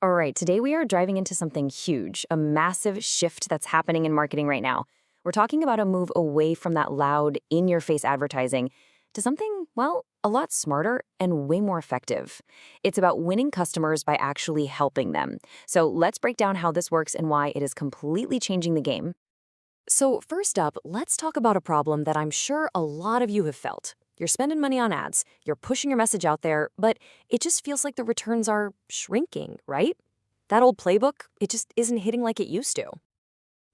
All right, today we are driving into something huge, a massive shift that's happening in marketing right now. We're talking about a move away from that loud, in-your-face advertising to something, well, a lot smarter and way more effective. It's about winning customers by actually helping them. So let's break down how this works and why it is completely changing the game. So first up, let's talk about a problem that I'm sure a lot of you have felt. You're spending money on ads, you're pushing your message out there, but it just feels like the returns are shrinking, right? That old playbook, it just isn't hitting like it used to.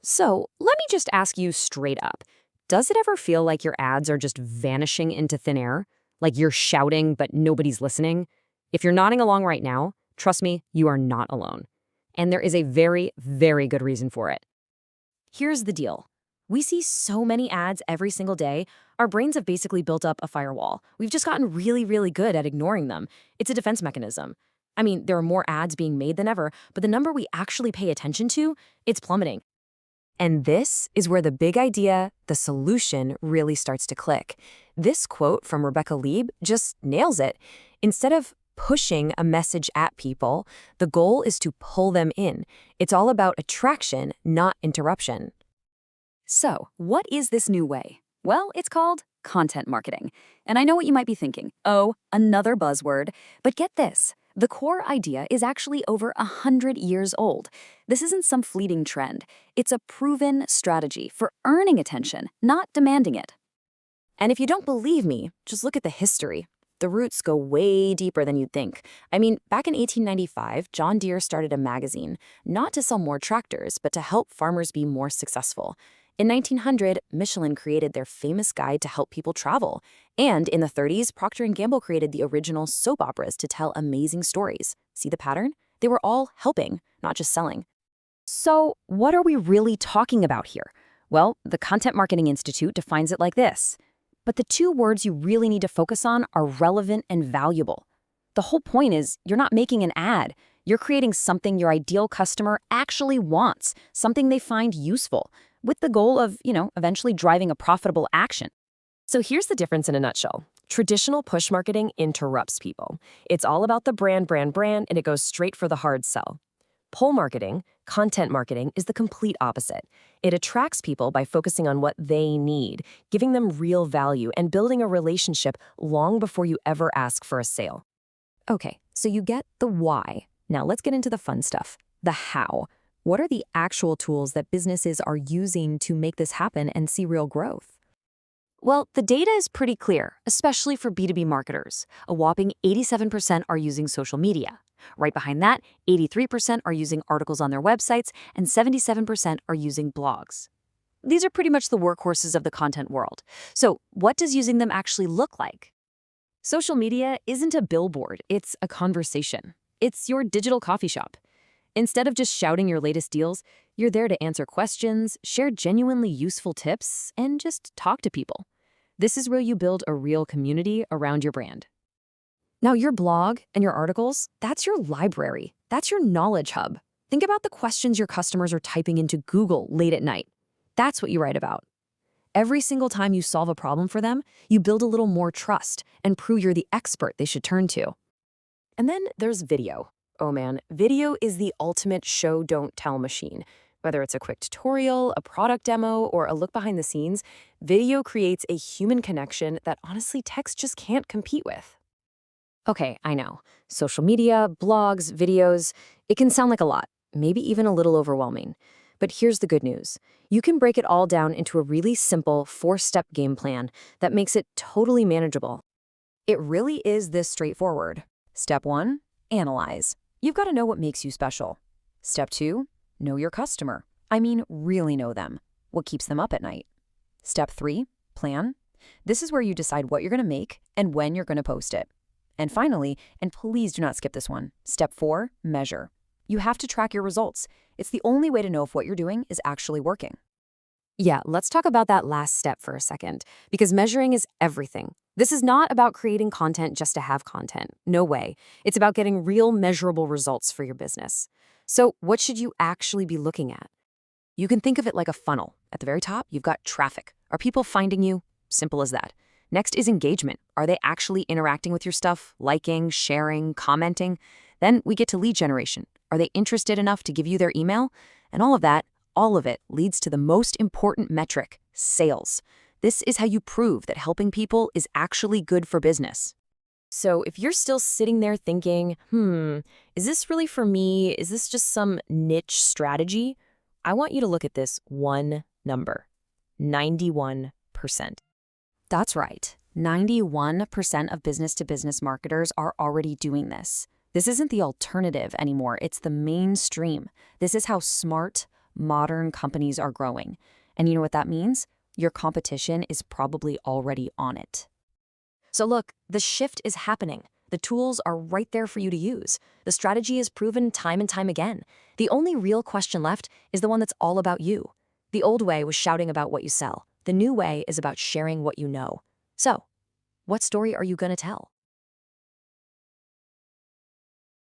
So let me just ask you straight up. Does it ever feel like your ads are just vanishing into thin air? Like you're shouting, but nobody's listening? If you're nodding along right now, trust me, you are not alone. And there is a very, very good reason for it. Here's the deal. We see so many ads every single day, our brains have basically built up a firewall. We've just gotten really, really good at ignoring them. It's a defense mechanism. I mean, there are more ads being made than ever, but the number we actually pay attention to, it's plummeting. And this is where the big idea, the solution, really starts to click. This quote from Rebecca Lieb just nails it. Instead of pushing a message at people, the goal is to pull them in. It's all about attraction, not interruption. So, what is this new way? Well, it's called content marketing. And I know what you might be thinking. Oh, another buzzword. But get this. The core idea is actually over 100 years old. This isn't some fleeting trend. It's a proven strategy for earning attention, not demanding it. And if you don't believe me, just look at the history. The roots go way deeper than you'd think. I mean, back in 1895, John Deere started a magazine, not to sell more tractors, but to help farmers be more successful. In 1900, Michelin created their famous guide to help people travel. And in the 30s, Procter & Gamble created the original soap operas to tell amazing stories. See the pattern? They were all helping, not just selling. So what are we really talking about here? Well, the Content Marketing Institute defines it like this. But the two words you really need to focus on are relevant and valuable. The whole point is you're not making an ad. You're creating something your ideal customer actually wants, something they find useful, with the goal of, eventually driving a profitable action. So here's the difference in a nutshell. Traditional push marketing interrupts people. It's all about the brand, and it goes straight for the hard sell. Pull marketing, content marketing, is the complete opposite. It attracts people by focusing on what they need, giving them real value, and building a relationship long before you ever ask for a sale. Okay, so you get the why. Now let's get into the fun stuff, the how. What are the actual tools that businesses are using to make this happen and see real growth? Well, the data is pretty clear, especially for B2B marketers. A whopping 87% are using social media. Right behind that, 83% are using articles on their websites, and 77% are using blogs. These are pretty much the workhorses of the content world. So what does using them actually look like? Social media isn't a billboard, it's a conversation. It's your digital coffee shop. Instead of just shouting your latest deals, you're there to answer questions, share genuinely useful tips, and just talk to people. This is where you build a real community around your brand. Now, your blog and your articles, that's your library. That's your knowledge hub. Think about the questions your customers are typing into Google late at night. That's what you write about. Every single time you solve a problem for them, you build a little more trust and prove you're the expert they should turn to. And then there's video. Oh man, video is the ultimate show don't tell machine. Whether it's a quick tutorial, a product demo, or a look behind the scenes, video creates a human connection that honestly text just can't compete with. Okay, I know. Social media, blogs, videos, it can sound like a lot, maybe even a little overwhelming. But here's the good news. You can break it all down into a really simple 4-step game plan that makes it totally manageable. It really is this straightforward. Step 1, analyze. You've got to know what makes you special. Step 2, know your customer. I mean, really know them. What keeps them up at night? Step 3, plan. This is where you decide what you're going to make and when you're going to post it. And finally, and please do not skip this one, Step 4, measure. You have to track your results. It's the only way to know if what you're doing is actually working. Yeah, let's talk about that last step for a second, because measuring is everything. This is not about creating content just to have content. No way. It's about getting real measurable results for your business. So what should you actually be looking at? You can think of it like a funnel. At the very top, you've got traffic. Are people finding you? Simple as that. Next is engagement. Are they actually interacting with your stuff, liking, sharing, commenting? Then we get to lead generation. Are they interested enough to give you their email? And all of it leads to the most important metric, sales. This is how you prove that helping people is actually good for business. So if you're still sitting there thinking, is this really for me? Is this just some niche strategy? I want you to look at this one number, 91%. That's right. 91% of business-to-business marketers are already doing this. This isn't the alternative anymore. It's the mainstream. This is how smart, modern companies are growing. And you know what that means? Your competition is probably already on it. So look, the shift is happening. The tools are right there for you to use. The strategy is proven time and time again. The only real question left is the one that's all about you. The old way was shouting about what you sell. The new way is about sharing what you know. So, what story are you going to tell?